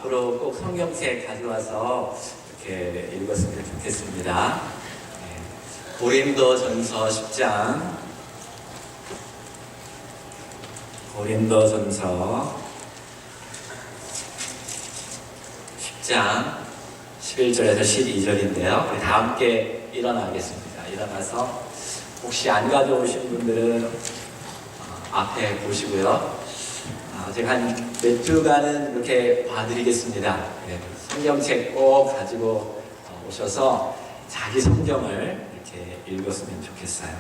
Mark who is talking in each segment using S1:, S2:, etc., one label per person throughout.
S1: 앞으로 꼭 성경책 가져와서 이렇게 읽었으면 좋겠습니다. 고린도전서 10장, 고린도전서 10장 11절에서 12절인데요. 우리 다 함께 일어나겠습니다. 일어나서 혹시 안 가져오신 분들은 앞에 보시고요. 제가 한 몇 주간은 이렇게 봐드리겠습니다. 성경책 꼭 가지고 오셔서 자기 성경을 이렇게 읽었으면 좋겠어요.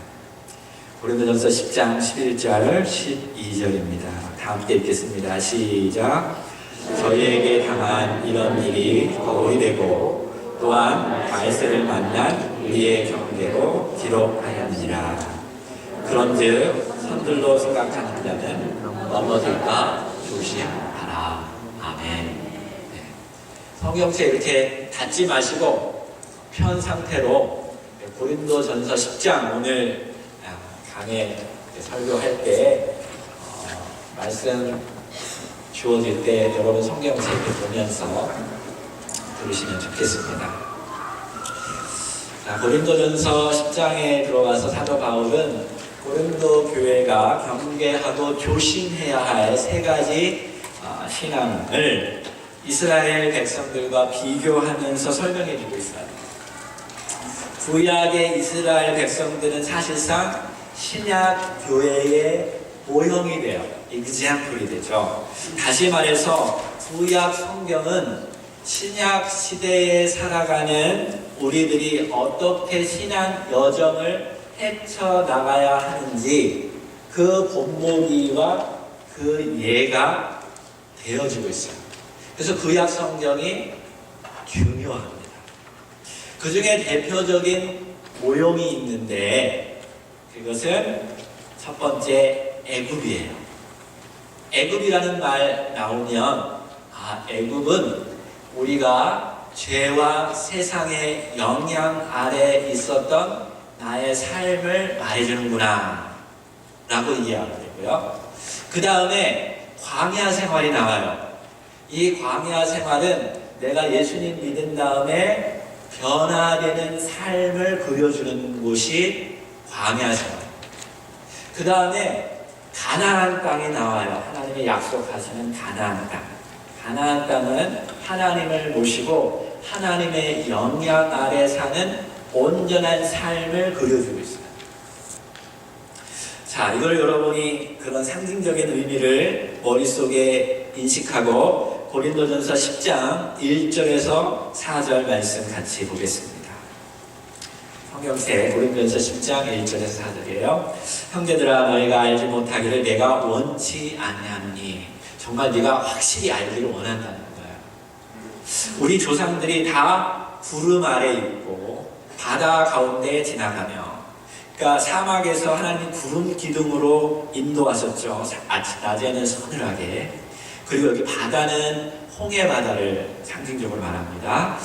S1: 고린도전서 10장 11절 12절입니다. 다 함께 읽겠습니다. 시작. 저희에게 당한 이런 일이 거의 되고 또한 바에스를 만난 우리의 경계로 기록하였느니라. 그런즉 선들로 생각하는 자는 넘어질까 조심하라. 아멘. 성경책 이렇게 닫지 마시고 편 상태로 고린도전서 10장 오늘 강의 설교할 때 말씀 주어질 때 여러분 성경책 보면서 들으시면 좋겠습니다. 고린도전서 10장에 들어가서 사도 바울은 고린도 교회가 경계하고 조심해야 할 세 가지 신앙을 이스라엘 백성들과 비교하면서 설명해 주고 있어요. 구약의 이스라엘 백성들은 사실상 신약 교회의 모형이 돼요. example이 되죠. 다시 말해서 구약 성경은 신약 시대에 살아가는 우리들이 어떻게 신앙 여정을 헤쳐나가야 하는지 그 본보기와 그 예가 되어지고 있어요. 그래서 구약 성경이 중요합니다. 그 중에 대표적인 모형이 있는데 그것은 첫 번째 애굽이에요. 애굽이라는 말 나오면 애굽은 우리가 죄와 세상의 영향 아래 있었던 나의 삶을 말해주는구나 라고 이해하게 되고요. 그 다음에 광야 생활이 나와요. 이 광야 생활은 내가 예수님 믿은 다음에 변화되는 삶을 그려주는 곳이 광야 생활. 그 다음에 가나안 땅이 나와요. 하나님이 약속하시는 가나안 땅. 가나안 땅은 하나님을 모시고 하나님의 영향 아래 사는 온전한 삶을 그려주고 있어요. 자, 이걸 여러분이 그런 상징적인 의미를 머릿속에 인식하고 고린도전서 10장 1절에서 4절 말씀 같이 보겠습니다. 성경책 고린도전서 10장 1절에서 4절이에요. 형제들아 너희가 알지 못하기를 내가 원치 아니하노니. 정말 네가 확실히 알기를 원한다는 거예요. 우리 조상들이 다 구름 아래 있고 바다 가운데 지나가며, 그러니까 사막에서 하나님 구름 기둥으로 인도하셨죠. 낮에는 서늘하게. 그리고 여기 바다는 홍해 바다를 상징적으로 말합니다.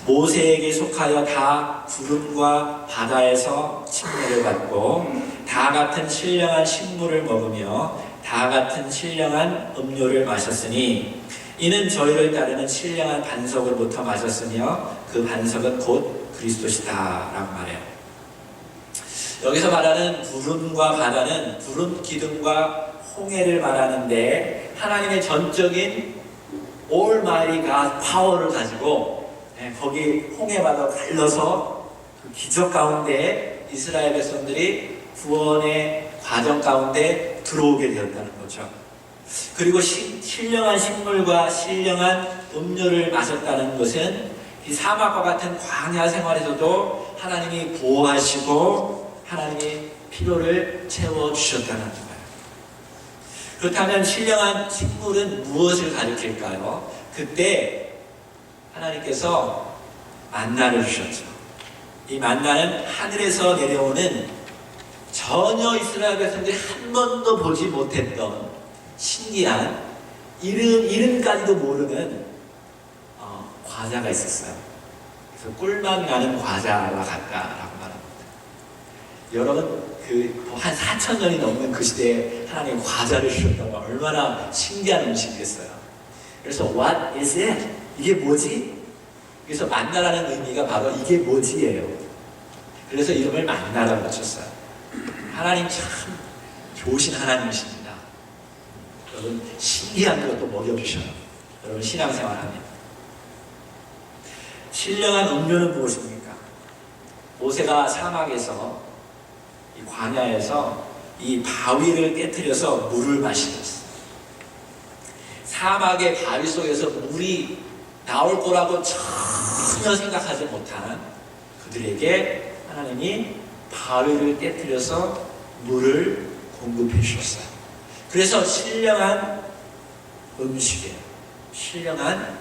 S1: 모세에게 속하여 다 구름과 바다에서 침례를 받고 다 같은 신령한 식물을 먹으며 다 같은 신령한 음료를 마셨으니 이는 저희를 따르는 신령한 반석으로부터 마셨으며 그 반석은 곧 그리스도시다 라고 말해요. 여기서 말하는 구름과 바다는 구름 기둥과 홍해를 말하는데 하나님의 전적인 올마이티 갓 파워를 가지고 거기 홍해 바다 갈라서 그 기적 가운데 이스라엘 백성들이 구원의 과정 가운데 들어오게 되었다는 거죠. 그리고 신령한 식물과 신령한 음료를 마셨다는 것은 이 사막과 같은 광야 생활에서도 하나님이 보호하시고 하나님이 필요를 채워주셨다는 거예요. 그렇다면 신령한 식물은 무엇을 가리킬까요? 그때 하나님께서 만나를 주셨죠. 이 만나는 하늘에서 내려오는 전혀 이스라엘 백성들이 한 번도 보지 못했던 신기한 이름까지도 모르는 과자가 있었어요. 그래서 꿀맛 나는 과자와 같다라고 말합니다. 여러분 한 4,000년이 넘는 그 시대에 하나님 과자를 주셨다고 얼마나 신기한 음식이겠어요. 그래서 what is it? 이게 뭐지? 그래서 만나라는 의미가 바로 이게 뭐지예요. 그래서 이름을 만나라고 붙였어요. 하나님 참 좋으신 하나님이십니다. 여러분 신기한 것도 먹여주셔요. 여러분 신앙생활하면 신령한 음료는 무엇입니까? 모세가 사막에서 이 광야에서 이 바위를 깨트려서 물을 마시셨어요. 사막의 바위 속에서 물이 나올 거라고 전혀 생각하지 못한 그들에게 하나님이 바위를 깨트려서 물을 공급해 주셨어요. 그래서 신령한 음식이에요. 신령한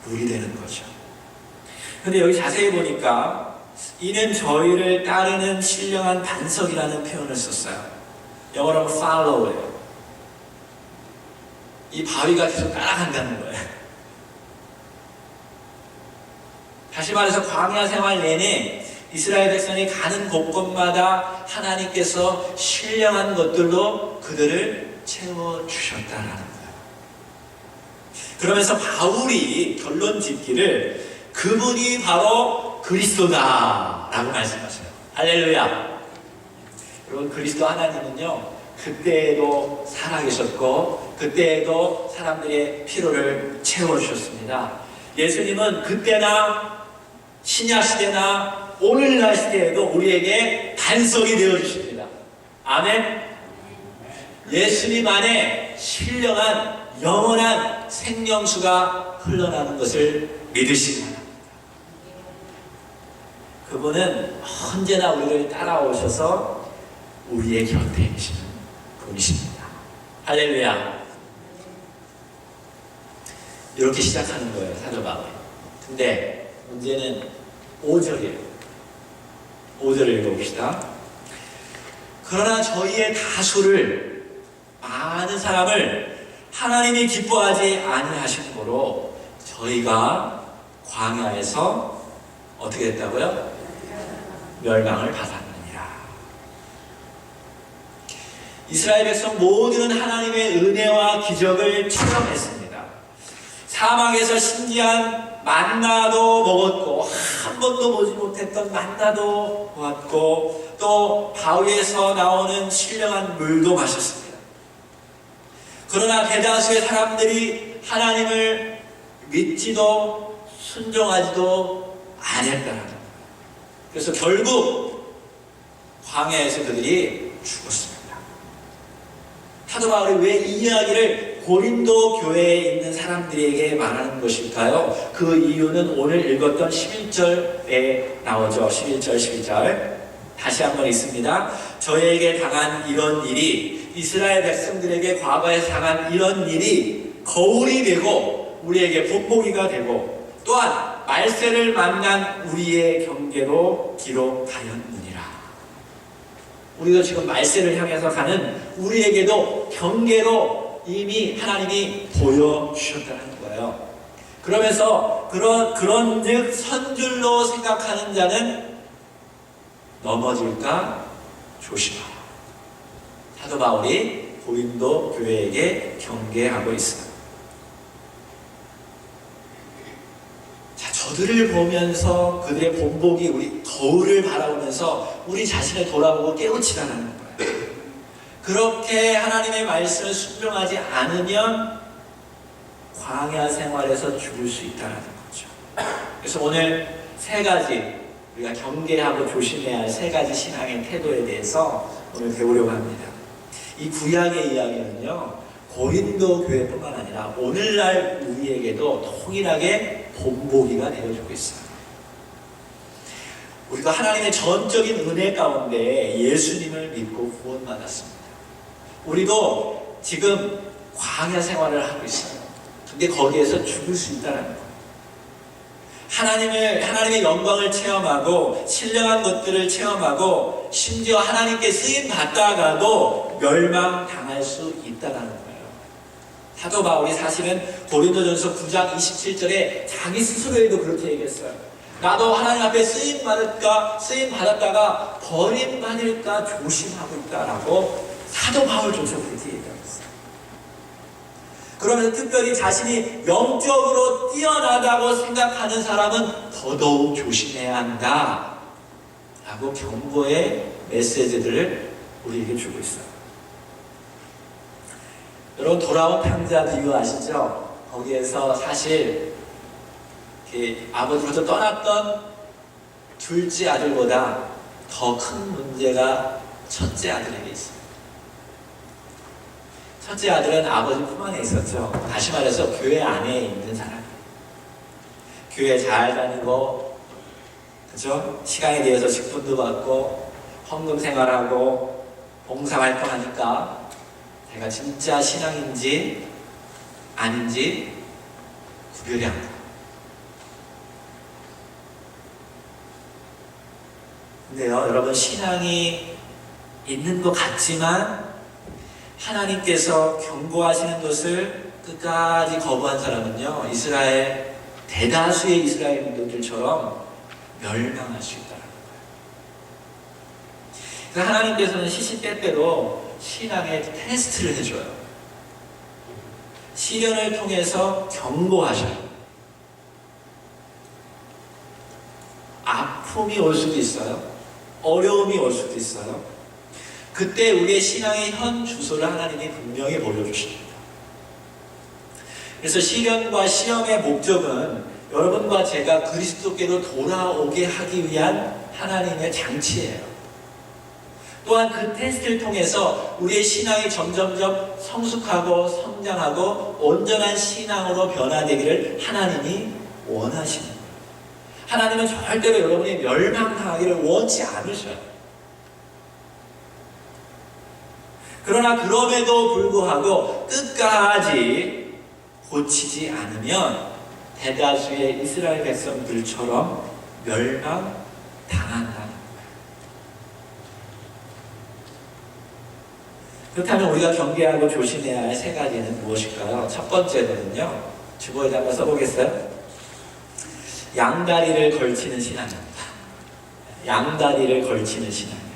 S1: 물이 되는 거죠. 근데 여기 자세히 보니까 이는 저희를 따르는 신령한 반석이라는 표현을 썼어요. 영어로는 follow예요. 이 바위가 계속 따라간다는 거예요. 다시 말해서 광야 생활 내내 이스라엘 백성이 가는 곳곳마다 하나님께서 신령한 것들로 그들을 채워주셨다라는 거예요. 그러면서 바울이 결론 짓기를 그분이 바로 그리스도다 라고 말씀하셔요. 할렐루야. 여러분 그리스도 하나님은요 그때에도 살아계셨고 그때에도 사람들의 필요를 채워주셨습니다. 예수님은 그때나 신약시대나 오늘날 시대에도 우리에게 반석이 되어주십니다. 아멘. 예수님 안에 신령한 영원한 생명수가 흘러나는 것을 믿으시기 바랍니다. 그분은 언제나 우리를 따라오셔서 우리의 곁에 계시는 분이십니다. 할렐루야. 이렇게 시작하는 거예요, 사도 바울이. 근데 문제는 5절이에요. 5절을 읽어봅시다. 그러나 저희의 다수를, 많은 사람을 하나님이 기뻐하지 아니하신 거로 저희가 광야에서 어떻게 됐다고요? 멸망을 받았느니라. 이스라엘 백성 모두는 하나님의 은혜와 기적을 체험했습니다. 사막에서 신기한 만나도 먹었고 한 번도 보지 못했던 만나도 보았고 또 바위에서 나오는 신령한 물도 마셨습니다. 그러나 대다수의 사람들이 하나님을 믿지도 순종하지도 않았다는 거예요. 그래서 결국 광야에서 그들이 죽었습니다. 사도 바울이 왜 이 이야기를 고린도 교회에 있는 사람들에게 말하는 것일까요? 그 이유는 오늘 읽었던 11절에 나오죠. 11절, 12절. 다시 한번 읽습니다. 저에게 당한 이런 일이, 이스라엘 백성들에게 과거에 당한 이런 일이 거울이 되고 우리에게 본보기가 되고 또한 말세를 만난 우리의 경계로 기록하였느니라. 우리도 지금 말세를 향해서 가는 우리에게도 경계로 이미 하나님이 보여주셨다는 거예요. 그러면서 그런즉 선줄로 생각하는 자는 넘어질까 조심하라. 사도 바울이 고린도 교회에게 경계하고 있어요. 자, 저들을 보면서 그들의 본보기 우리 거울을 바라보면서 우리 자신을 돌아보고 깨우치라는 거예요. 그렇게 하나님의 말씀을 순종하지 않으면 광야 생활에서 죽을 수 있다는 거죠. 그래서 오늘 세 가지 우리가 경계하고 조심해야 할 세 가지 신앙의 태도에 대해서 오늘 배우려고 합니다. 이 구약의 이야기는요 고린도 교회뿐만 아니라 오늘날 우리에게도 동일하게 본보기가 되어주고 있어요. 우리가 하나님의 전적인 은혜 가운데 예수님을 믿고 구원받았습니다. 우리도 지금 광야 생활을 하고 있어요. 근데 거기에서 죽을 수 있다는 거예요. 하나님의 영광을 체험하고 신령한 것들을 체험하고 심지어 하나님께 쓰임 받다가도 멸망당할 수 있다는 거예요. 사도 바울이 사실은 고린도전서 9장 27절에 자기 스스로에도 그렇게 얘기했어요. 나도 하나님 앞에 쓰임 받았다가 버림받을까 조심하고 있다라고 사도 바울조차 그렇게 얘기하고 있어요. 그러면서 특별히 자신이 영적으로 뛰어나다고 생각하는 사람은 더더욱 조심해야 한다 라고 경고의 메시지들을 우리에게 주고 있어요. 여러분, 돌아온 탕자 비유 아시죠? 거기에서 사실 아버지로부터 떠났던 둘째 아들보다 더 큰 문제가 첫째 아들에게 있어요. 첫째 아들은 아버지 품 안에 있었죠. 다시 말해서 교회 안에 있는 사람이에요. 교회 잘 다니고, 그죠? 시간에 대해서 직분도 받고, 헌금 생활하고, 봉사활동하니까 제가 진짜 신앙인지 아닌지 구별이 안 돼요. 근데요, 여러분, 신앙이 있는 것 같지만 하나님께서 경고하시는 것을 끝까지 거부한 사람은요, 이스라엘, 대다수의 이스라엘 민족들처럼 멸망할 수 있다는 거예요. 그래서 하나님께서는 시시때때로 신앙의 테스트를 해줘요. 시련을 통해서 경고하셔요. 아픔이 올 수도 있어요. 어려움이 올 수도 있어요. 그때 우리의 신앙의 현 주소를 하나님이 분명히 보여주십니다. 그래서 시련과 시험의 목적은 여러분과 제가 그리스도께로 돌아오게 하기 위한 하나님의 장치예요. 또한 그 테스트를 통해서 우리의 신앙이 점점점 성숙하고 성장하고 온전한 신앙으로 변화되기를 하나님이 원하십니다. 하나님은 절대로 여러분이 멸망당하기를 원치 않으셔요. 그러나 그럼에도 불구하고 끝까지 고치지 않으면 대다수의 이스라엘 백성들처럼 멸망당한다는 거예요. 그렇다면 우리가 경계하고 조심해야 할 세 가지는 무엇일까요? 첫 번째는요, 주보에다 한번 써보겠어요? 양다리를 걸치는 신앙입니다. 양다리를 걸치는 신앙이에요.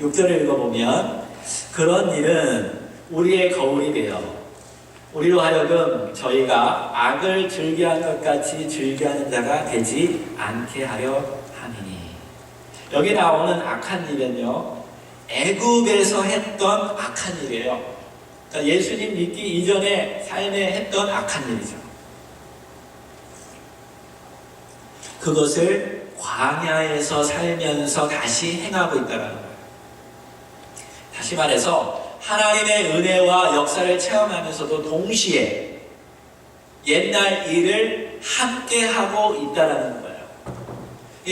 S1: 6절을 읽어보면 그런 일은 우리의 거울이 되어 우리로 하여금 저희가 악을 즐겨하는 것 같이 즐겨하는 자가 되지 않게 하려 함이니. 여기 나오는 악한 일은요, 애굽에서 했던 악한 일이에요. 그러니까 예수님 믿기 이전에 삶에 했던 악한 일이죠. 그것을 광야에서 살면서 다시 행하고 있다는 거예요. 다시 말해서 하나님의 은혜와 역사를 체험하면서도 동시에 옛날 일을 함께 하고 있다는 거예요.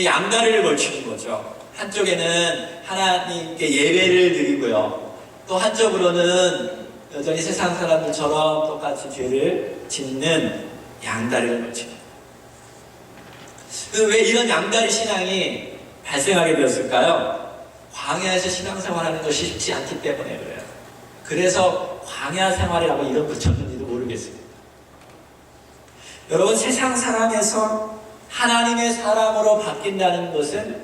S1: 양다리를 걸치는 거죠. 한쪽에는 하나님께 예배를 드리고요, 또 한쪽으로는 여전히 세상 사람들처럼 똑같이 죄를 짓는 양다리를 걸치는 거예요. 왜 이런 양다리 신앙이 발생하게 되었을까요? 광야에서 신앙생활하는 것이 쉽지 않기 때문에 그래요. 그래서 광야 생활이라고 이름 붙였는지도 모르겠습니다. 여러분, 세상 사람에서 하나님의 사람으로 바뀐다는 것은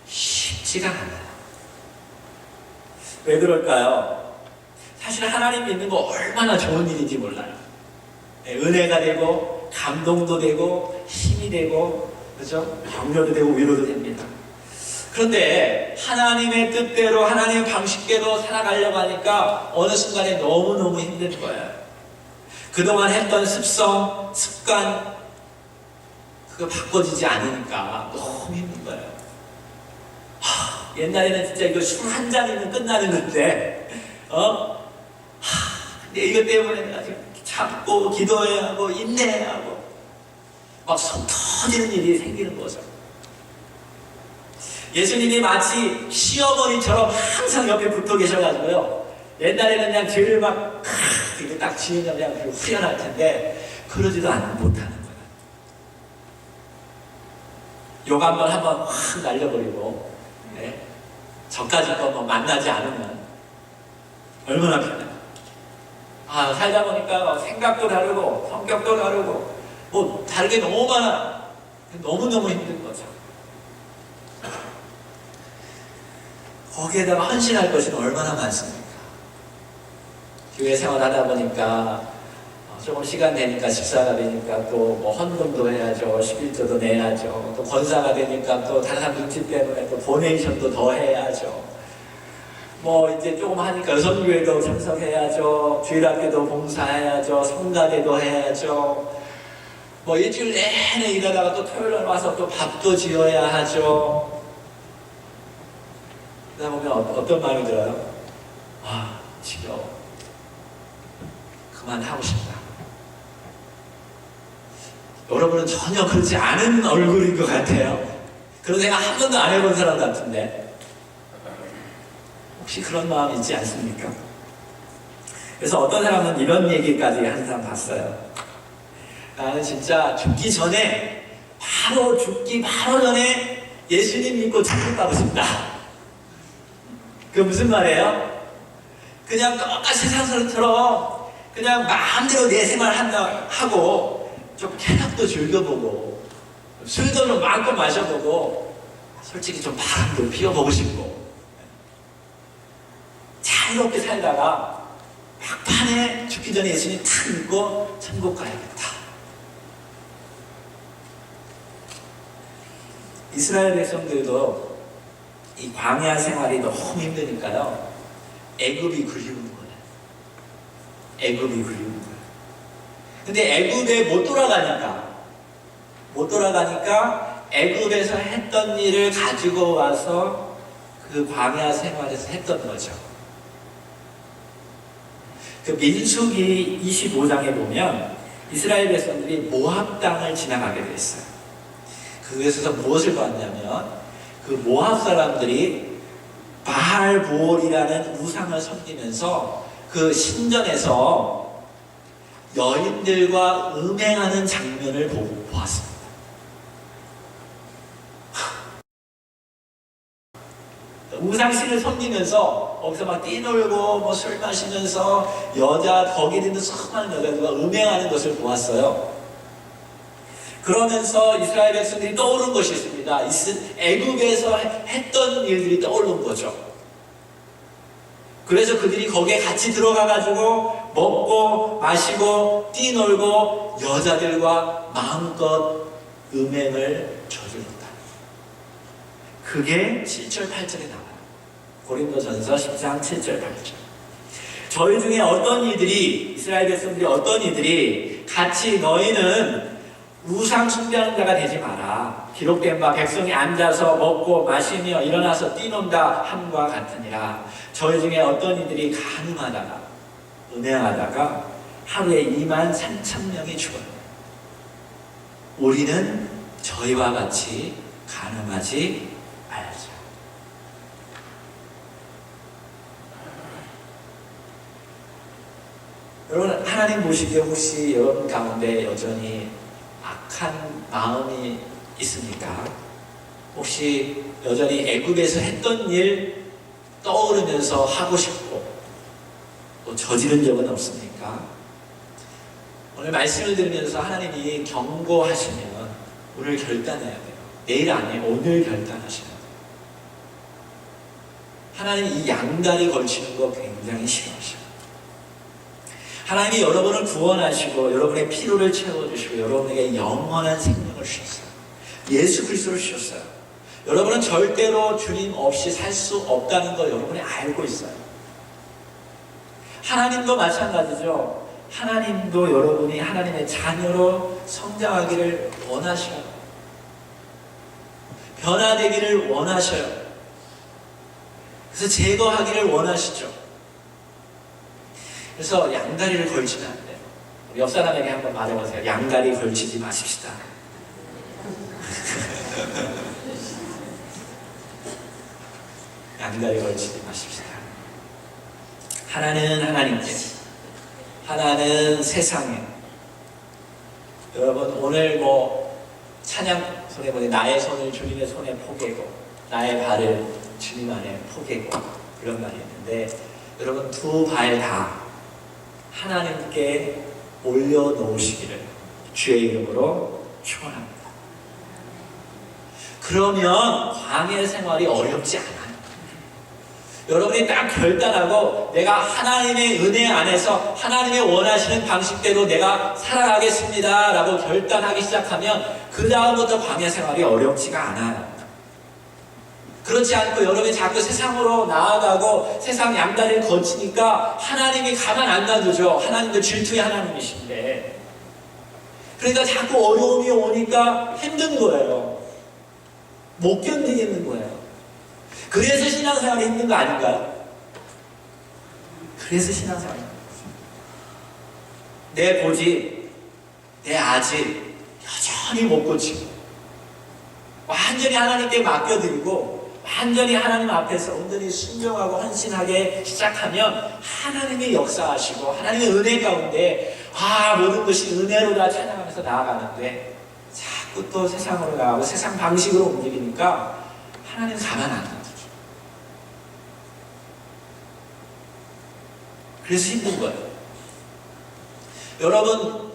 S1: 쉽지가 않아요. 왜 그럴까요? 사실 하나님 믿는 거 얼마나 좋은 일인지 몰라요. 은혜가 되고 감동도 되고 힘이 되고, 그죠? 격려도 되고 위로도 됩니다. 그런데 하나님의 뜻대로 하나님의 방식대로 살아가려고 하니까 어느 순간에 너무너무 힘든 거예요. 그동안 했던 습성, 습관, 그거 바꿔지지 않으니까 너무 힘든 거예요. 옛날에는 진짜 이거 술 한 잔이면 끝나는 건데, 근데 이것 때문에 내가 지금 참고 기도해야 하고 인내해야 하고 막 속 터지는 일이 생기는 거죠. 예수님이 마치 시어머니처럼 항상 옆에 붙어 계셔가지고요, 옛날에는 그냥 죄를 막 이렇게 딱 지으면 그냥 후련할 텐데 그러지도 못하는 거예요. 욕 한번 확 날려버리고, 네? 저까지 거 뭐 만나지 않으면 얼마나 편해요. 살다 보니까 생각도 다르고 성격도 다르고 뭐 다르게 너무 많아. 너무너무 힘든 거죠. 거기에다가 헌신할 것이 얼마나 많습니까? 교회 생활하다 보니까 조금 시간 되니까 집사가 되니까 또 뭐 헌금도 해야죠. 11조도 내야죠. 또 권사가 되니까 또 다른 사람 눈치 때문에 또 도네이션도 더 해야죠. 뭐 이제 조금 하니까 여성교회도 참석해야죠. 주일학교도 봉사해야죠. 성가대도 해야죠. 뭐 일주일 내내 일하다가 또 토요일날 와서 또 밥도 지어야 하죠. 그러다 보면 어떤 마음이 들어요? 아, 지겨워. 그만하고 싶다. 여러분은 전혀 그렇지 않은 얼굴인 것 같아요. 그런 생각 한 번도 안 해본 사람 같은데 혹시 그런 마음 있지 않습니까? 그래서 어떤 사람은 이런 얘기까지 한 사람 봤어요. 나는 진짜 죽기 전에 죽기 바로 전에 예수님 믿고 천국 가고 싶다. 그 무슨 말이에요? 그냥 똑같이 세상 사람처럼 그냥 마음대로 내 생활 한다 하고 좀 쾌락도 즐겨보고 술도 좀 마음껏 마셔보고 솔직히 좀 바람도 피워보고 싶고 자유롭게 살다가 막판에 죽기 전에 예수님 탁 믿고 천국 가야겠다. 이스라엘 백성들도 이 광야 생활이 너무 힘드니까요. 애굽이 그리운 거예요. 애굽이 그리운 거예요. 근데 애굽에 못 돌아가니까 애굽에서 했던 일을 가지고 와서 그 광야 생활에서 했던 거죠. 그 민수기 25장에 보면 이스라엘 백성들이 모압 땅을 지나가게 됐어요. 그곳에서 무엇을 봤냐면 그 모압 사람들이 바알보올이라는 우상을 섬기면서 그 신전에서 여인들과 음행하는 장면을 보았습니다. 우상신을 섬기면서 거기서 막 뛰놀고 뭐 술 마시면서 거기에 있는 수많은 여자들과 음행하는 것을 보았어요. 그러면서 이스라엘 백성들이 떠오른 것이 있습니다. 애굽에서 했던 일들이 떠오른 거죠. 그래서 그들이 거기에 같이 들어가가지고 먹고 마시고 뛰놀고 여자들과 마음껏 음행을 저질렀다. 그게 7절 8절에 나와요. 고린도전서 10장 7절 8절. 저희 중에 이스라엘 백성들이 어떤 이들이 같이 너희는 우상 숭배하는 자가 되지 마라. 기록된 바 백성이 앉아서 먹고 마시며 일어나서 뛰논다 함과 같으니라. 저희 중에 어떤 이들이 간음하다가 음행하다가 하루에 23,000명이 죽어요. 우리는 저희와 같이 간음하지 말자. 여러분, 하나님 보시기에 혹시 여러분 가운데 여전히 악한 마음이 있습니까? 혹시 여전히 애굽에서 했던 일 떠오르면서 하고 싶고 또 저지른 적은 없습니까? 오늘 말씀을 들으면서 하나님이 경고하시면 오늘 결단해야 돼요. 내일 아니에요. 오늘 결단하셔야 돼요. 하나님 이 양다리 걸치는 거 굉장히 싫어하셔요. 하나님이 여러분을 구원하시고 여러분의 필요를 채워주시고 여러분에게 영원한 생명을 주셨어요. 예수 그리스도를 주셨어요. 여러분은 절대로 주님 없이 살 수 없다는 걸 여러분이 알고 있어요. 하나님도 마찬가지죠. 하나님도 여러분이 하나님의 자녀로 성장하기를 원하셔요. 변화되기를 원하셔요. 그래서 제거하기를 원하시죠. 그래서 양다리를 걸치면 안 돼요. 우리 옆 사람에게 한번 말해보세요. 양다리 걸치지 마십시다. 양다리 걸치지 마십시다. 하나는 하나님께, 하나는 세상에. 여러분 오늘 찬양 손에 보니 나의 손을 주님의 손에 포개고 나의 발을 주님 안에 포개고 이런 말이 있는데 여러분 두 발 다 하나님께 올려놓으시기를 주의 이름으로 축원합니다. 그러면 광야 생활이 어렵지 않아요. 여러분이 딱 결단하고 내가 하나님의 은혜 안에서 하나님의 원하시는 방식대로 내가 살아가겠습니다 라고 결단하기 시작하면 그 다음부터 광야 생활이 어렵지가 않아요. 그렇지 않고 여러분이 자꾸 세상으로 나아가고 세상 양다리를 거치니까 하나님이 가만 안 놔두죠. 하나님도 질투의 하나님이신데. 그러니까 자꾸 어려움이 오니까 힘든 거예요. 못 견디겠는 거예요. 그래서 신앙생활이 힘든 거 아닌가요? 그래서 신앙생활이 힘든 거죠. 내 고집, 내 아집 여전히 못 고치고 완전히 하나님께 맡겨드리고 완전히 하나님 앞에서 온전히 순종하고 헌신하게 시작하면 하나님이 역사하시고 하나님의 은혜 가운데 모든 것이 은혜로다 찬양하면서 나아가는데 자꾸 또 세상으로 나가고 세상 방식으로 움직이니까 하나님 가만 안 놔두죠. 그래서 힘든 거예요. 여러분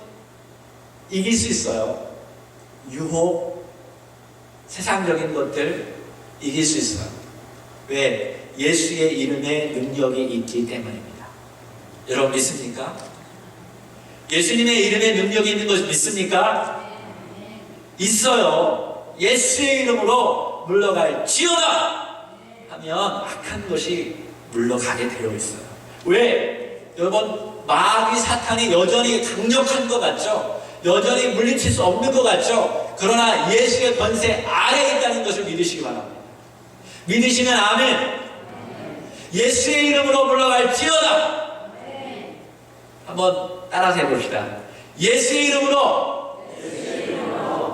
S1: 이길 수 있어요. 유혹, 세상적인 것들 이길 수 있어요. 왜? 예수의 이름에 능력이 있기 때문입니다. 여러분 믿습니까? 예수님의 이름에 능력이 있는 것 믿습니까? 있어요. 예수의 이름으로 물러갈지어다 하면 악한 것이 물러가게 되어 있어요. 왜? 여러분 마귀 사탄이 여전히 강력한 것 같죠? 여전히 물리칠 수 없는 것 같죠? 그러나 예수의 권세 아래에 있다는 것을 믿으시기 바랍니다. 믿으시면 아멘. 예수의 이름으로 물러갈지어다. 한번 따라서 해봅시다. 예수의 이름으로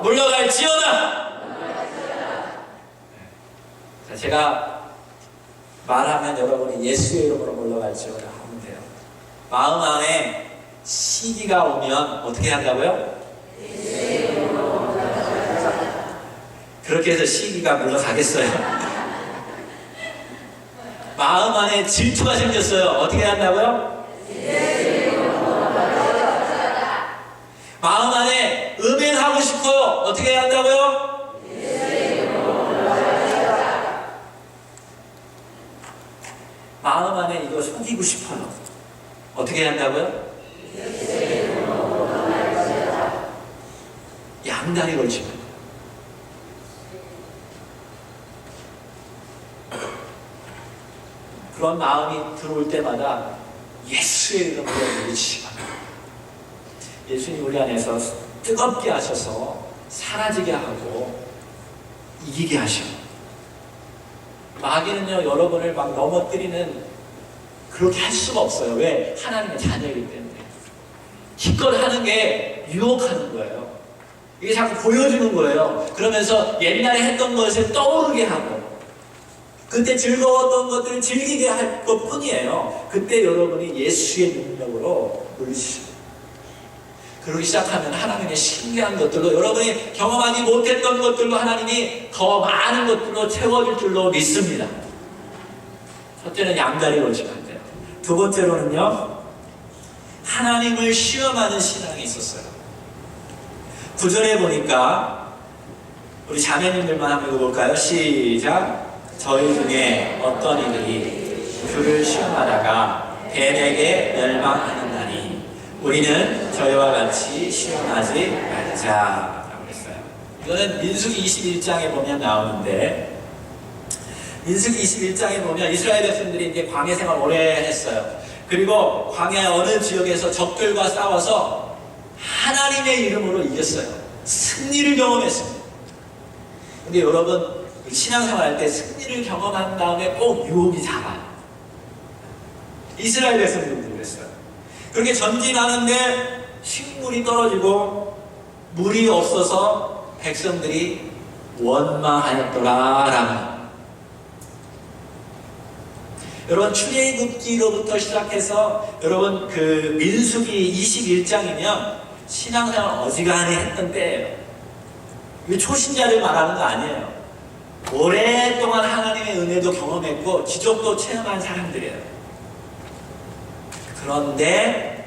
S1: 물러갈지어다. 자, 제가 말하면 여러분이 예수의 이름으로 물러갈지어다 하면 돼요. 마음 안에 시기가 오면 어떻게 한다고요? 그렇게 해서 시기가 물러가겠어요? 마음 안에 질투가 생겼어요. 어떻게 한다고요? 마음 안에 음행하고 싶어요. 어떻게 한다고요? 마음 안에 이거 속이고 싶어요. 어떻게 한다고요? 양다리 걸치고 그런 마음이 들어올 때마다 예수의 이름으로 부르시기 바랍니다. 예수님 우리 안에서 뜨겁게 하셔서 사라지게 하고 이기게 하시고 마귀는요 여러분을 막 넘어뜨리는 그렇게 할 수가 없어요. 왜? 하나님의 자녀이기 때문에 기껏 하는 게 유혹하는 거예요. 이게 자꾸 보여주는 거예요. 그러면서 옛날에 했던 것을 떠오르게 하고 그때 즐거웠던 것들을 즐기게 할 것뿐이에요. 그때 여러분이 예수의 능력으로 물리시고 그러기 시작하면 하나님의 신기한 것들로 여러분이 경험하지 못했던 것들로 하나님이 더 많은 것들로 채워줄 줄로 믿습니다. 첫째는 양다리 걸치면 안 돼요. 두 번째로는요 하나님을 시험하는 신앙이 있었어요. 9절에 보니까 우리 자매님들만 한번 읽어볼까요? 시작. 저희 중에 어떤 이들이 주를 시험하다가 뱀에게 멸망하는다니 우리는 저희와 같이 시험하지 말자라고 했어요. 이거는 민수기 21장에 보면 나오는데 민수기 21장에 보면 이스라엘 백성들이 이제 광야 생활 오래 했어요. 그리고 광야 어느 지역에서 적들과 싸워서 하나님의 이름으로 이겼어요. 승리를 경험했습니다. 근데 여러분 신앙생활 할 때 승리를 경험한 다음에 꼭 유혹이 잡아요. 이스라엘 백성들도 그랬어요. 그렇게 전진하는데 식물이 떨어지고 물이 없어서 백성들이 원망하였더라라고. 여러분 출애굽기로부터 시작해서 여러분 그 민수기 21장이면 신앙생활 어지간히 했던 때예요. 이게 초신자를 말하는 거 아니에요. 오랫동안 하나님의 은혜도 경험했고 기적도 체험한 사람들이에요. 그런데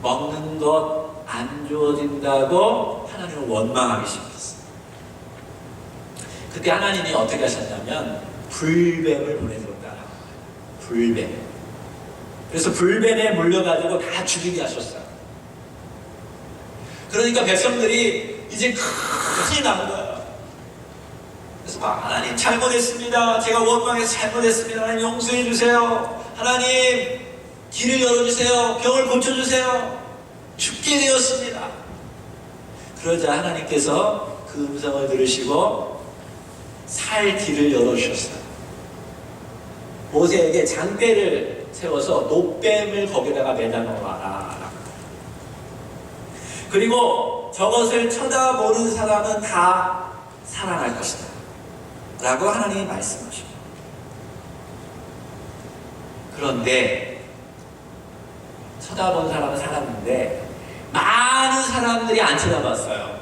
S1: 먹는 것 안 주어진다고 하나님을 원망하기 시작했어요. 그때 하나님이 어떻게 하셨냐면 불뱀을 보내줬다라고. 불뱀. 그래서 불뱀에 물려가지고 다 죽이게 하셨어요. 그러니까 백성들이 이제 큰일 난 거예요. 그래서 하나님 잘못했습니다. 제가 원망해서 잘못했습니다. 하나님 용서해 주세요. 하나님 길을 열어주세요. 병을 고쳐주세요. 죽게 되었습니다. 그러자 하나님께서 그 음성을 들으시고 살 길을 열어주셨어요. 모세에게 장대를 세워서 노뱀을 거기다가 매다 놓아라. 그리고 저것을 쳐다보는 사람은 다 살아날 것이다 라고 하나님이 말씀하십니다. 그런데 쳐다본 사람은 살았는데 많은 사람들이 안 쳐다봤어요.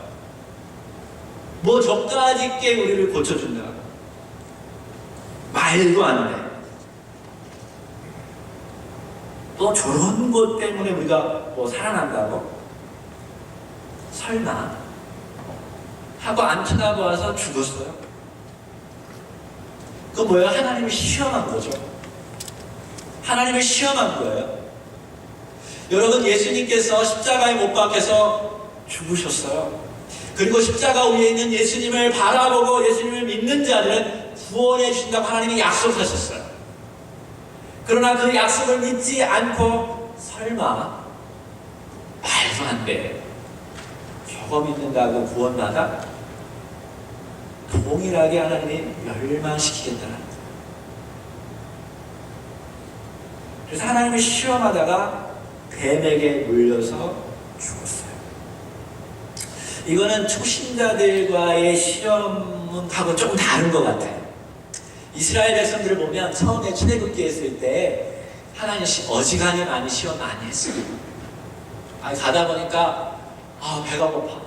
S1: 뭐 저까지 게 우리를 고쳐준다. 말도 안 돼. 또 저런 것 때문에 우리가 뭐 살아난다고? 설마? 하고 안 쳐다봐서 죽었어요. 그거 뭐예요? 하나님을 시험한 거죠. 하나님을 시험한 거예요. 여러분, 예수님께서 십자가에 못 박혀서 죽으셨어요. 그리고 십자가 위에 있는 예수님을 바라보고 예수님을 믿는 자들은 구원해 주신다고 하나님이 약속하셨어요. 그러나 그 약속을 믿지 않고 설마 말도 안 돼. 저거 믿는다고 구원받아? 동일하게 하나님이 멸망시키겠다는 거예요. 그래서 하나님을 시험하다가 뱀에게 물려서 죽었어요. 이거는 초신자들과의 시험하고 조금 다른 것 같아요. 이스라엘 백성들을 보면 처음에 출애굽기 했을 때 하나님 어지간히 많이 시험 많이 했어요. 가다 보니까 배가 고파.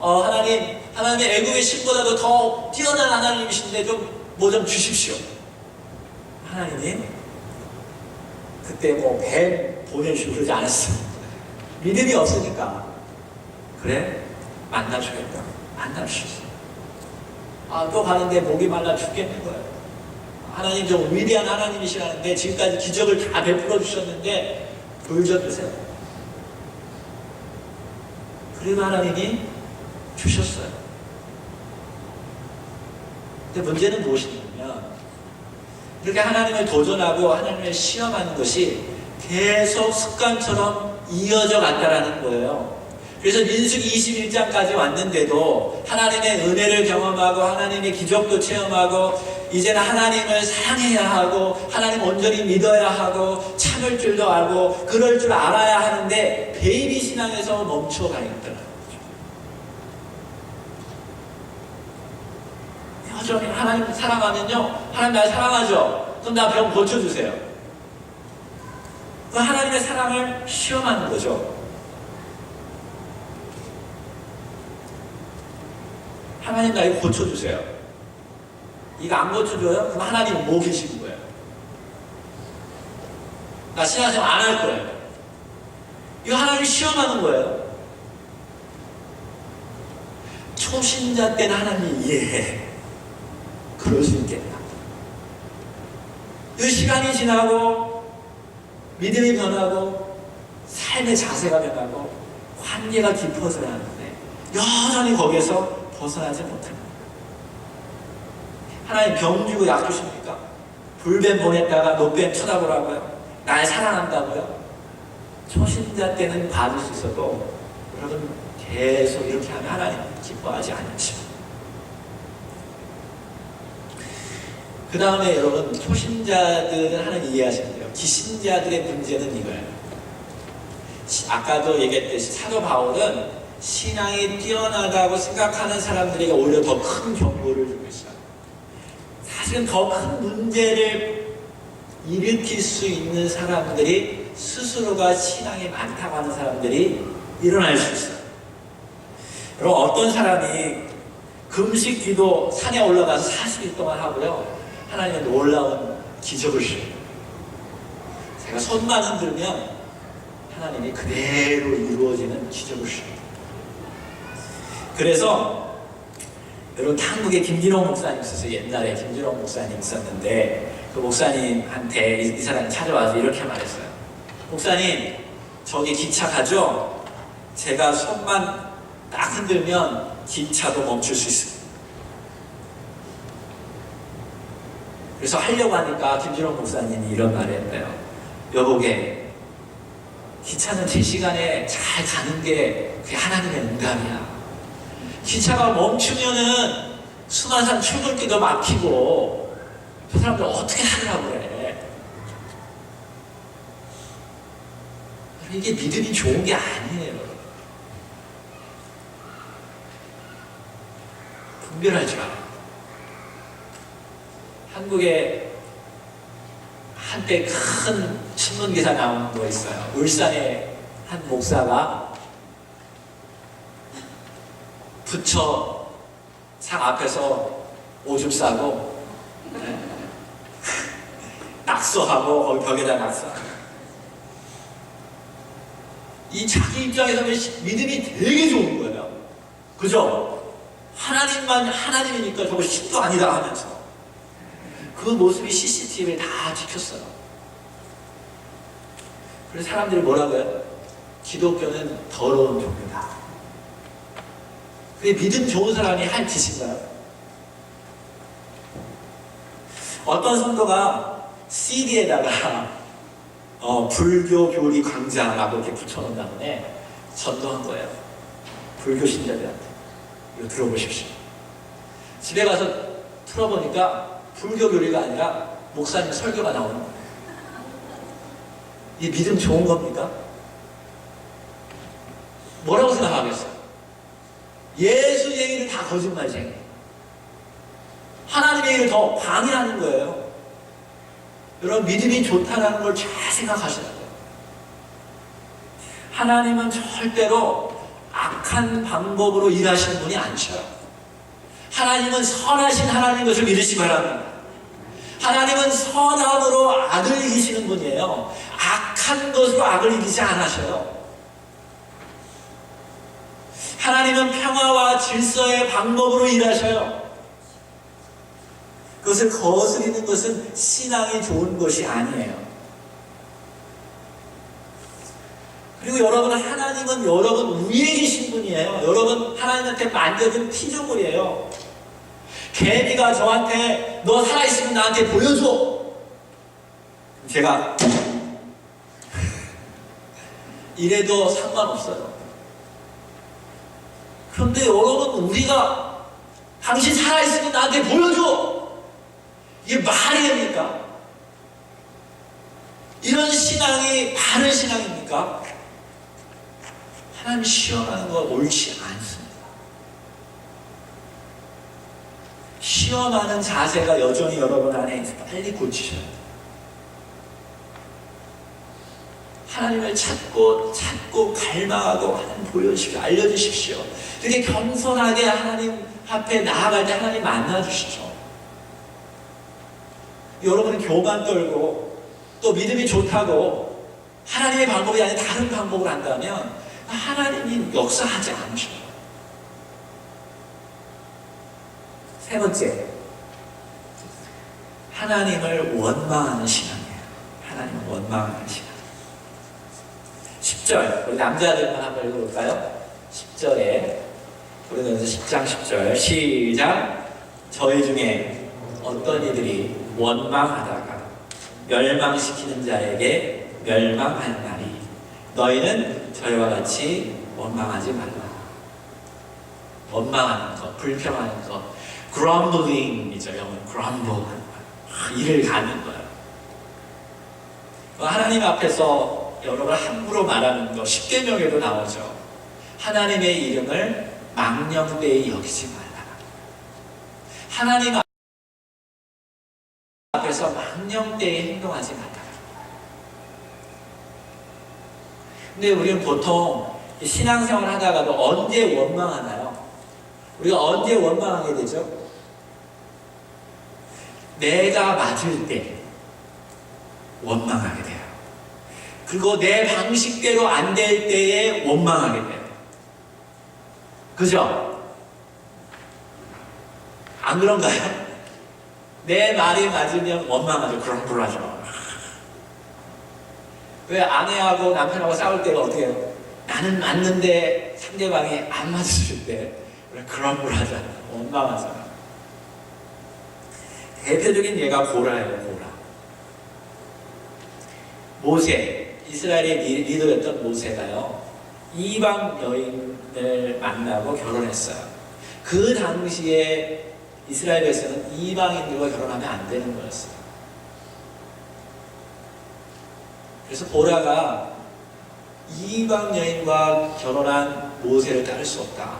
S1: 하나님의 애굽의 신보다도 더 뛰어난 하나님이신데 뭐 좀 주십시오. 하나님이 그때 뭐 뱀 보내주고 그러지 않았어요. 믿음이 없으니까. 그래? 만나주겠다. 만나주셨어요. 또 가는데 목이 말라 죽겠는 거예요. 하나님 좀 위대한 하나님이시라는데 지금까지 기적을 다 베풀어 주셨는데 돌 좀 드세요. 그래도 하나님이 주셨어요. 근데 문제는 무엇이냐면 이렇게 하나님을 도전하고 하나님을 시험하는 것이 계속 습관처럼 이어져 간다라는 거예요. 그래서 민수기 21장까지 왔는데도 하나님의 은혜를 경험하고 하나님의 기적도 체험하고 이제는 하나님을 사랑해야 하고 하나님 온전히 믿어야 하고 참을 줄도 알고 그럴 줄 알아야 하는데 베이비 신앙에서 멈춰가 있더라고요. 여전히 하나님 사랑하면요, 하나님 날 사랑하죠? 그럼 나 병 고쳐주세요. 그 하나님의 사랑을 시험하는 거죠. 하나님 나 이거 고쳐주세요. 이거 안 고쳐줘요? 그럼 하나님은 뭐 계시는 거예요? 나 신앙생활 안 할 거예요. 이거 하나님을 시험하는 거예요. 초신자 때는 하나님이 이해해. 그럴 수 있겠다. 그 시간이 지나고 믿음이 변하고 삶의 자세가 변하고 관계가 깊어져야 하는데 여전히 거기에서 벗어나지 못합니다. 하나님 병 주고 약 주십니까? 불뱀 보냈다가 노뱀 쳐다보라고요? 날 사랑한다고요? 초신자 때는 받을 수 있어도 여러분 계속 이렇게 하면 하나님 기뻐하지 않죠. 그 다음에 여러분 초신자들은 하나님 이해하시면 돼요. 기신자들의 문제는 이거예요. 아까도 얘기했듯이 사도 바울은 신앙이 뛰어나다고 생각하는 사람들에게 오히려 더 큰 경고를 주고 있어요. 사실은 더 큰 문제를 일으킬 수 있는 사람들이 스스로가 신앙이 많다고 하는 사람들이 일어날 수 있어요. 여러분 어떤 사람이 금식 기도 산에 올라가서 40일 동안 하고요. 하나님의 놀라운 기적을 주셔요. 제가 손만 흔들면 하나님이 그대로 이루어지는 기적을 주셔요. 그래서 여러분, 한국에 김진홍 목사님 있었어요. 옛날에 김진홍 목사님 있었는데 그 목사님한테 이 사람이 찾아와서 이렇게 말했어요. 목사님, 저기 기차 가죠? 제가 손만 딱 흔들면 기차도 멈출 수 있어요. 그래서 하려고 하니까 김진홍 목사님이 이런 말을 했대요. 여보게, 기차는 제 시간에 잘 가는 게 그게 하나님의 응답이야. 기차가 멈추면은 수나산 출근길도 막히고 저 사람들 어떻게 하려고 그래. 이게 믿음이 좋은 게 아니에요. 분별하지 마. 한국에 한때 큰 신문기사 나온 거 있어요. 울산의 한 목사가 부처 상 앞에서 오줌 싸고 낙서하고 거기 벽에다 낙서하고, 이 자기 입장에서는 믿음이 되게 좋은 거예요. 그죠? 하나님만 하나님이니까 저거 신도 아니다 하면서 그 모습이 CCTV를 다 찍혔어요. 그래서 사람들이 뭐라고요? 기독교는 더러운 종교다. 그게 믿음 좋은 사람이 할 짓인가요? 어떤 성도가 CD에다가 불교 교리 강좌라고 이렇게 붙여놓은 다음에 전도한 거예요. 불교 신자들한테. 이거 들어보십시오. 집에 가서 틀어보니까 불교 교리가 아니라 목사님 설교가 나오는 거예요. 이 믿음 좋은 겁니까? 뭐라고 생각하겠어요? 예수 얘기를 다 거짓말쟁이. 하나님의 얘기를 더 방해하는 거예요. 여러분, 믿음이 좋다는 걸 잘 생각하셔야 돼요. 하나님은 절대로 악한 방법으로 일하시는 분이 아니셔요. 하나님은 선하신 하나님 것을 믿으시기 바랍니다. 하나님은 선함으로 악을 이기시는 분이에요. 악한 것으로 악을 이기지 않으셔요. 하나님은 평화와 질서의 방법으로 일하셔요. 그것을 거스리는 것은 신앙이 좋은 것이 아니에요. 그리고 여러분은, 하나님은 여러분 위에 계신 분이에요. 여러분 하나님한테 만져진 피조물이에요. 개미가 저한테 너 살아있으면 나한테 보여줘. 제가 이래도 상관없어요. 그런데 여러분, 우리가 당신 살아있으면 나한테 보여줘. 이게 말이 됩니까? 이런 신앙이 바른 신앙입니까? 하나님 시험하는 거 옳지 않습니다. 시험하는 자세가 여전히 여러분 안에 있어서 빨리 고치셔야 돼요. 하나님을 찾고 갈망하고 하나님 보여주십시오. 알려주십시오. 이렇게 겸손하게 하나님 앞에 나아갈 때 하나님 만나주시죠. 여러분은 교만 떨고 또 믿음이 좋다고 하나님의 방법이 아닌 다른 방법을 한다면 하나님이 역사하지 않으셔요. 세 번째, 하나님을 원망하는 신앙이에요. 하나님을 원망하는 신앙. 10절, 우리 남자들만 한번 읽어볼까요? 10절에 고린도전서 10장 10절 시작. 저희 중에 어떤 이들이 원망하다가 멸망시키는 자에게 멸망할 날이, 너희는 저희와 같이 원망하지 말라. 원망하는 것, 불평하는 것, grumbling이죠. 영어는 grumble, 일을 가는 거예요. 하나님 앞에서 여러분 함부로 말하는 거 10계명에도 나오죠. 하나님의 이름을 망령되이 여기지 말라. 하나님 앞에서 망령되이 행동하지 말라. 근데 우리는 보통 신앙생활 하다가도 언제 원망하나요? 우리가 언제 원망하게 되죠? 내가 맞을 때 원망하게 돼요. 그리고 내 방식대로 안 될 때에 원망하게 돼요. 그죠? 안 그런가요? 내 말이 맞으면 원망하죠. 그럼불하죠. 왜 아내하고 남편하고 싸울 때가 어떻게 해요? 나는 맞는데 상대방이 안 맞을 때 그럼불하잖아. 원망하잖아. 대표적인 예가 고라예요. 고라. 모세, 이스라엘의 리더였던 모세가요, 이방 여인을 만나고 결혼했어요. 그 당시에 이스라엘에서는 이방인들과 결혼하면 안 되는 거였어요. 그래서 고라가 이방 여인과 결혼한 모세를 따를 수 없다.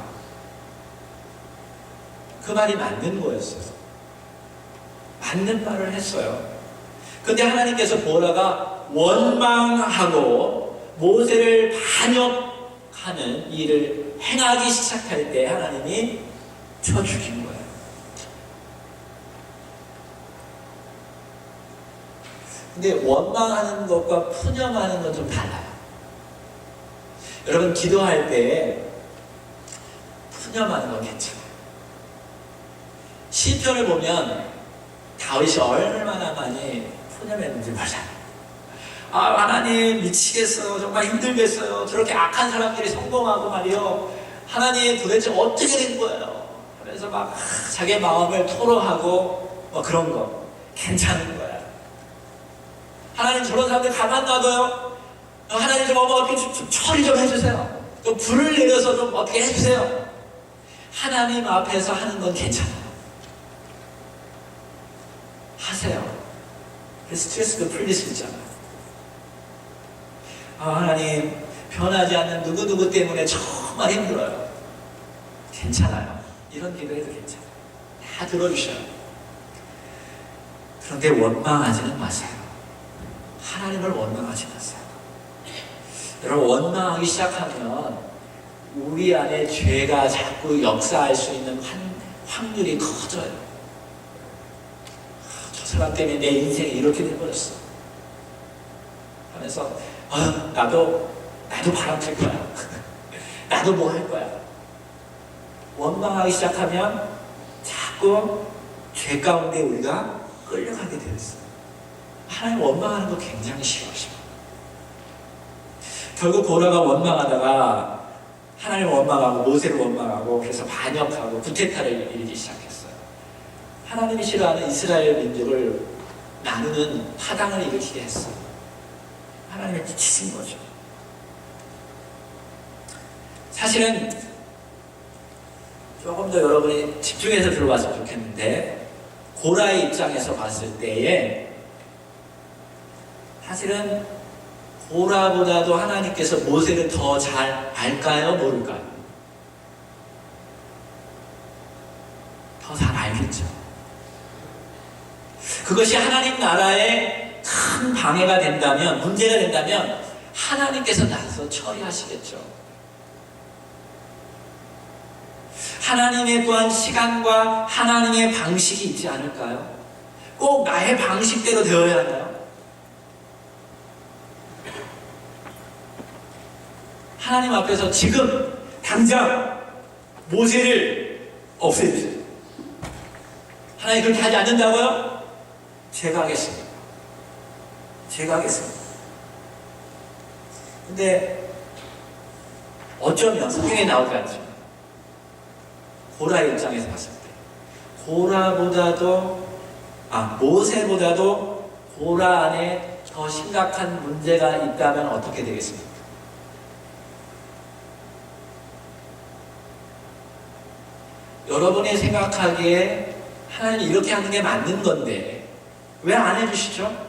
S1: 그 말이 맞는 거였어요. 맞는 말을 했어요. 근데 하나님께서 고라가 원망하고 모세를 반역하는 일을 행하기 시작할 때 하나님이 쳐 죽인 거예요. 근데 원망하는 것과 푸념하는 건 좀 달라요. 여러분, 기도할 때 푸념하는 건 괜찮아요. 시편을 보면 다윗이 얼마나 많이 푸념했는지 몰라요. 하나님 미치겠어요. 정말 힘들겠어요. 저렇게 악한 사람들이 성공하고 말이요, 하나님 도대체 어떻게 된 거예요? 그래서 막 자기 마음을 토로하고 뭐 그런 거 괜찮은 거야. 하나님 저런 사람들 가만 놔둬요. 하나님 좀 어떻게 좀 처리 좀 해주세요. 좀 불을 내려서 좀 어떻게 해주세요. 하나님 앞에서 하는 건 괜찮아요. 하세요. 그래서 스트레스도 풀릴 수 있잖아요. 하나님, 변하지 않는 누구누구 때문에 정말 힘들어요. 괜찮아요. 이런 기도해도 괜찮아요. 다 들어주셔요. 그런데 원망하지는 마세요. 하나님을 원망하지 마세요. 여러분, 원망하기 시작하면 우리 안에 죄가 자꾸 역사할 수 있는 확률이 커져요. 저 사람 때문에 내 인생이 이렇게 돼버렸어 하면서 나도 바람필 거야. 나도 뭐 할 거야. 원망하기 시작하면 자꾸 죄 가운데 우리가 끌려가게 되어 있어요. 하나님 원망하는 거 굉장히 싫어하셔. 결국 고라가 원망하다가 하나님을 원망하고 모세를 원망하고 그래서 반역하고 구테타를 일으키기 시작했어요. 하나님이 싫어하는 이스라엘 민족을 나누는 파당을 일으키게 했어요. 하나님을 지치신 거죠. 사실은 조금 더 여러분이 집중해서 들어봤으면 좋겠는데, 고라의 입장에서 봤을 때에 사실은 고라보다도 하나님께서 모세를 더 잘 알까요? 모를까요? 더 잘 알겠죠. 그것이 하나님 나라에 큰 방해가 된다면, 문제가 된다면 하나님께서 나서 처리하시겠죠. 하나님의 또한 시간과 하나님의 방식이 있지 않을까요? 꼭 나의 방식대로 되어야 하나요? 하나님 앞에서 지금 당장 모세를 없애주세요. 하나님 그렇게 하지 않는다고요? 제가 하겠습니다. 제가 하겠습니다. 근데 어쩌면 성경에 나오지 않지만 고라의 입장에서 봤을 때 모세보다도 고라 안에 더 심각한 문제가 있다면 어떻게 되겠습니까? 여러분이 생각하기에 하나님이 이렇게 하는 게 맞는 건데 왜 안 해주시죠?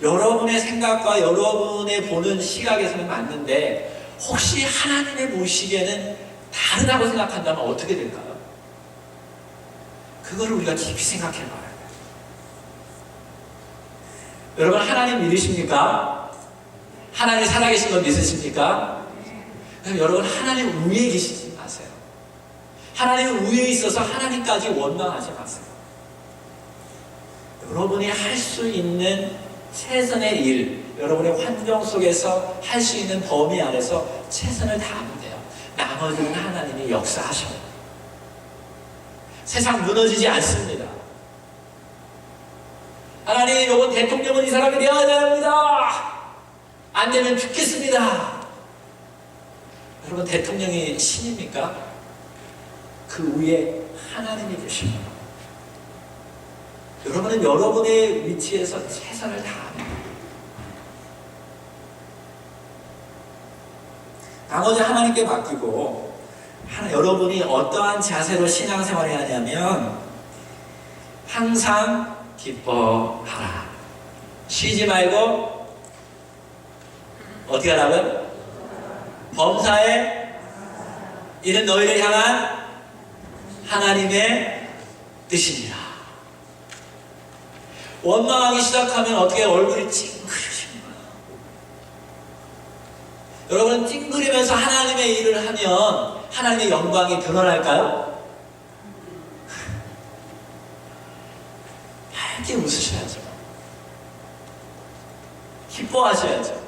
S1: 여러분의 생각과 여러분의 보는 시각에서는 맞는데 혹시 하나님의 보시기에는 다르다고 생각한다면 어떻게 될까요? 그거를 우리가 깊이 생각해 봐야 돼요. 여러분, 하나님 믿으십니까? 하나님 살아계신 걸 믿으십니까? 그럼 여러분, 하나님 위에 계시지 마세요. 하나님 위에 있어서 하나님까지 원망하지 마세요. 여러분이 할 수 있는 최선의 일, 여러분의 환경 속에서 할 수 있는 범위 안에서 최선을 다하면 돼요. 나머지는 하나님이 역사하셔요. 세상 무너지지 않습니다. 하나님, 이번 대통령은 이 사람이 되어야 합니다. 안 되면 죽겠습니다. 여러분, 대통령이 신입니까? 그 위에 하나님이 계십니다. 여러분은 여러분의 위치에서 최선을 다합니다. 나머지 하나님께 맡기고, 여러분이 어떠한 자세로 신앙생활을 해야 하냐면 항상 기뻐하라. 쉬지 말고 어떻게 하라고요? 범사에 이는 너희를 향한 하나님의 뜻이니라. 원망하기 시작하면 어떻게 얼굴이 찡그려집니다. 여러분, 찡그리면서 하나님의 일을 하면 하나님의 영광이 드러날까요? 밝게 웃으셔야죠. 기뻐하셔야죠.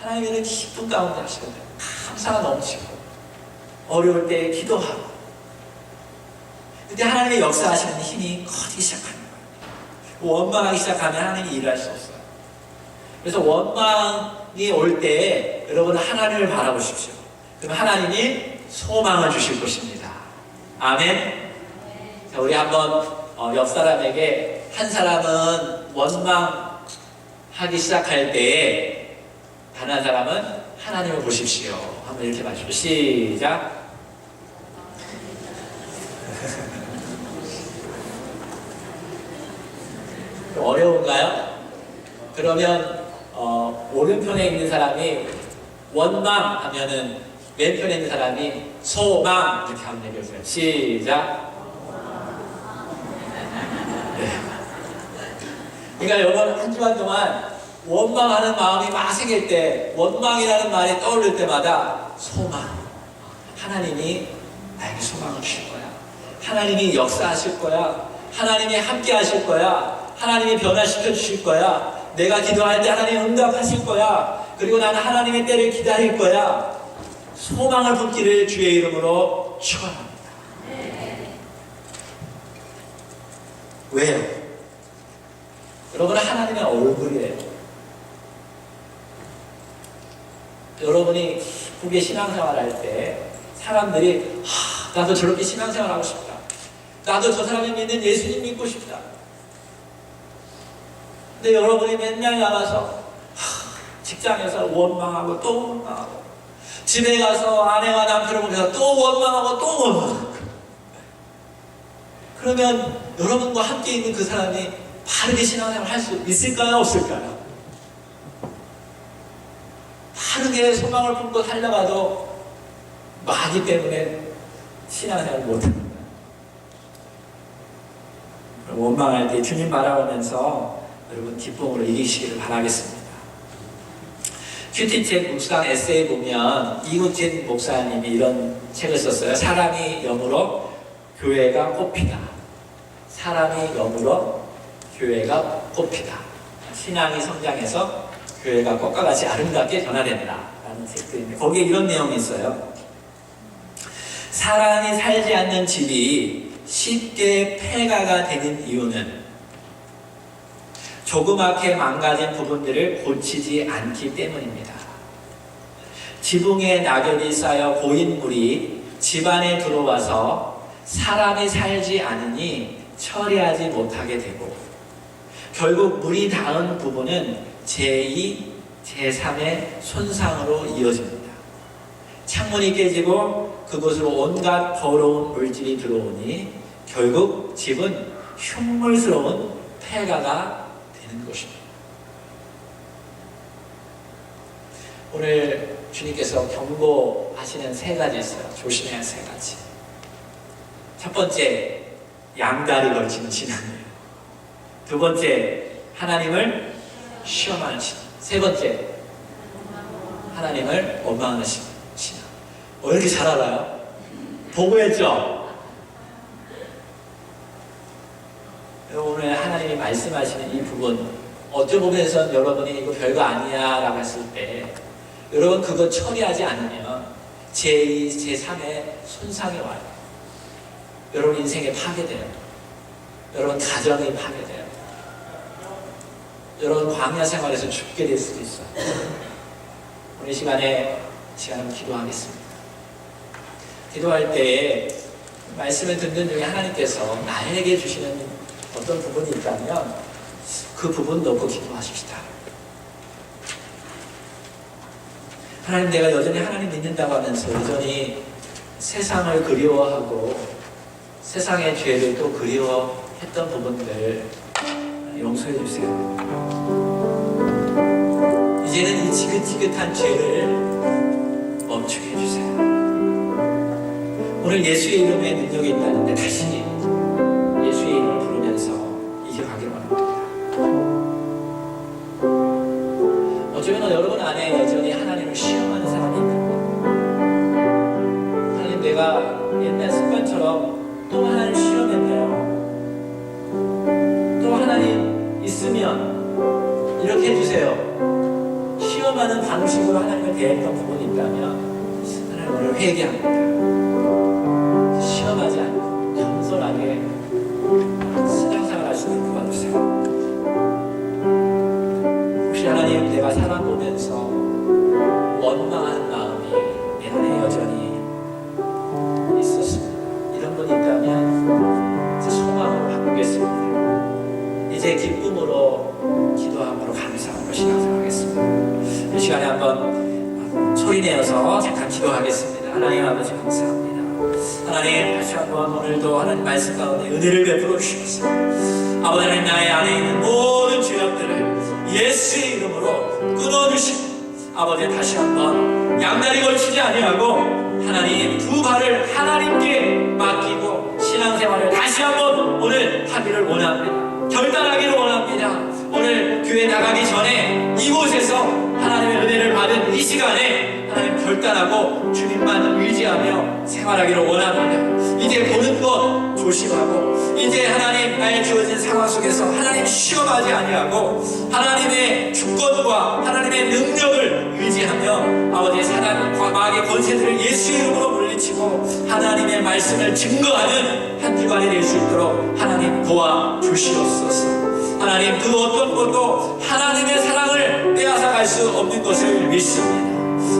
S1: 하나님의 기쁨 가운데 하셔야 돼요. 감사가 넘치고 어려울 때 기도하고, 그때 하나님의 역사하시는 힘이 커지기 시작합니다. 원망하기 시작하면 하나님이 일할 수 없어요. 그래서 원망이 올 때 여러분은 하나님을 바라보십시오. 그럼 하나님이 소망을 주실 것입니다. 아멘. 자, 우리 한번 옆 사람에게, 한 사람은 원망하기 시작할 때에 다른 사람은 하나님을 보십시오. 한번 이렇게 마시고 시작. 어려운가요? 그러면 오른편에 있는 사람이 원망하면은 왼편에 있는 사람이 소망 이렇게 하면 되겠어요. 시작. 네. 그러니까 여러분, 한 주간 동안 원망하는 마음이 막 생길 때, 원망이라는 말이 떠오를 때마다 소망, 하나님이 나에게 소망을 주실 거야. 하나님이 역사하실 거야. 하나님이 함께 하실 거야. 하나님이 변화시켜 주실 거야. 내가 기도할 때 하나님 응답하실 거야. 그리고 나는 하나님의 때를 기다릴 거야. 소망을 품기를 주의 이름으로 축원합니다. 왜요? 여러분은 하나님의 얼굴이에요. 여러분이 기쁘게 신앙생활 할 때 사람들이 나도 저렇게 신앙생활 하고 싶다. 나도 저 사람이 믿는 예수님 믿고 싶다. 근데 여러분이 맨날 나가서 직장에서 원망하고 또 원망하고, 집에 가서 아내와 남편을 보면서 또 원망하고 또 원망하고, 그러면 여러분과 함께 있는 그 사람이 바르게 신앙생활을 할 수 있을까요? 없을까요? 바르게 소망을 품고 살려가도 마귀 때문에 신앙생활을 못합니다. 원망할 때 주님 바라보면서 여러분 기쁨으로 이기시기를 바라겠습니다. 큐티책 묵상 에세이 보면 이국진 목사님이 이런 책을 썼어요. 사람이 영으로 교회가 꽃피다. 사람이 영으로 교회가 꽃피다. 신앙이 성장해서 교회가 꽃과 같이 아름답게 변화된다 라는 책들인데, 거기에 이런 내용이 있어요. 사람이 살지 않는 집이 쉽게 폐가가 되는 이유는 조그맣게 망가진 부분들을 고치지 않기 때문입니다. 지붕에 낙엽이 쌓여 고인 물이 집안에 들어와서 사람이 살지 않으니 처리하지 못하게 되고, 결국 물이 닿은 부분은 제2, 제3의 손상으로 이어집니다. 창문이 깨지고 그곳으로 온갖 더러운 물질이 들어오니 결국 집은 흉물스러운 폐가가 되는 것입니다. 오늘 주님께서 경고하시는 세 가지 있어요. 조심해야 할 세 가지. 첫 번째, 양다리 걸치는 신앙이에요. 두 번째, 하나님을 시험하는 신앙. 세 번째, 하나님을 원망하는 신앙. 왜 이렇게 잘 알아요? 보고 했죠? 오늘 하나님이 말씀하시는 이 부분, 어떤 부분에서는 여러분이 이거 별거 아니야 라고 했을 때, 여러분 그거 처리하지 않으면 제2, 제3의 손상이 와요. 여러분 인생에 파괴돼요. 여러분 가정이 파괴돼요. 여러분 광야 생활에서 죽게 될 수도 있어요. 오늘 시간에 기도하겠습니다. 기도할 때에 말씀을 듣는 중에 하나님께서 나에게 주시는 어떤 부분이 있다면 그 부분 놓고 기도하십시다. 하나님, 내가 여전히 하나님 믿는다고 하면서 여전히 세상을 그리워하고 세상의 죄를 또 그리워했던 부분들 용서해 주세요. 이제는 이 지긋지긋한 죄를 멈추게 해주세요. 오늘 예수의 이름에 능력이 있다는데 다시 예수의 이름을 부르면서 이겨가길 원합니다. 어쩌면 여러분 안에 여전히 하나님을 시험하는 사람이 있는 거예요. 하나님, 내가 옛날 습관처럼 또 하나님 시험했네요. 또 하나님 있으면 이렇게 해주세요. 시험하는 방식으로 하나님을 대했던 부분이 있다면 하나님 오늘 회개합니다. 시험하지 않고 겸손하게 신앙생활 할 수 있는 도와주세요. 혹시 하나님, 내가 살아보면서 원망한 마음이 내 안에 여전히 있었습니다. 이런 분이 있다면 이제 소망으로 바꾸겠습니다. 이제 기쁨으로 기도함으로 감사함으로 신앙생활하겠습니다. 이 시간에 한번 소리내어서 잠깐 기도하겠습니다. 하나님 아버지 감사합니다. 하나님, 다시 한번 오늘도 하나님 말씀 가운데 은혜를 베풀어 주시옵소서. 아버지 하나님, 나의 안에 있는 모든 죄악들을 예수의 이름으로 끊어주시고, 아버지 다시 한번 양다리 걸치지 아니하고 하나님 두 발을 하나님께 맡기고 신앙생활을 다시 한번 오늘 하기를 원합니다. 결단하기를 원합니다. 오늘 교회 나가기 전에 이곳에서 하나님의 은혜를 받은 이 시간에 하나님 결단하고 주님만 의지하며 생활하기를 원합니다. 이제 보는 것 조심하고, 이제 하나님 나의 주어진 상황 속에서 하나님 시험하지 아니하고 하나님의 주권과 하나님의 능력을 의지하며 아버지의 사단과 마귀의 권세들을 예수의 이름으로 물리치고 하나님의 말씀을 증거하는 한 주간이 될 수 있도록 하나님 도와주시옵소서. 하나님, 그 어떤 것도 하나님의 사랑을 빼앗아갈 수 없는 것을 믿습니다.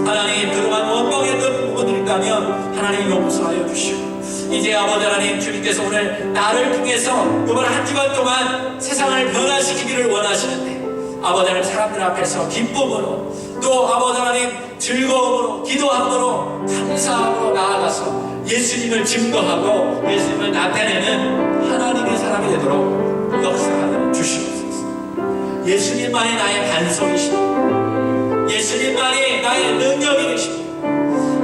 S1: 하나님, 그동안 원망했던 부분들이 있다면 하나님 용서하여 주시고, 이제 아버지 하나님, 주님께서 오늘 나를 통해서 이번 한 주간 동안 세상을 변화시키기를 원하시는데 아버지 하나님, 사람들 앞에서 기쁨으로 또 아버지 하나님 즐거움으로 기도함으로 감사함으로 나아가서 예수님을 증거하고 예수님을 나타내는 하나님의 사람이 되도록 역사하여 주시옵소서. 예수님만이 나의 반석이시고 예수님만이 나의 능력이 되시고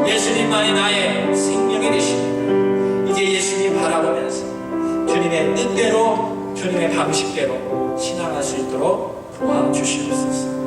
S1: 예수님만이 나의 생명이 되시고, 이제 예수님 바라보면서 주님의 뜻대로 주님의 방식대로 신앙할 수 있도록 도와주시옵소서.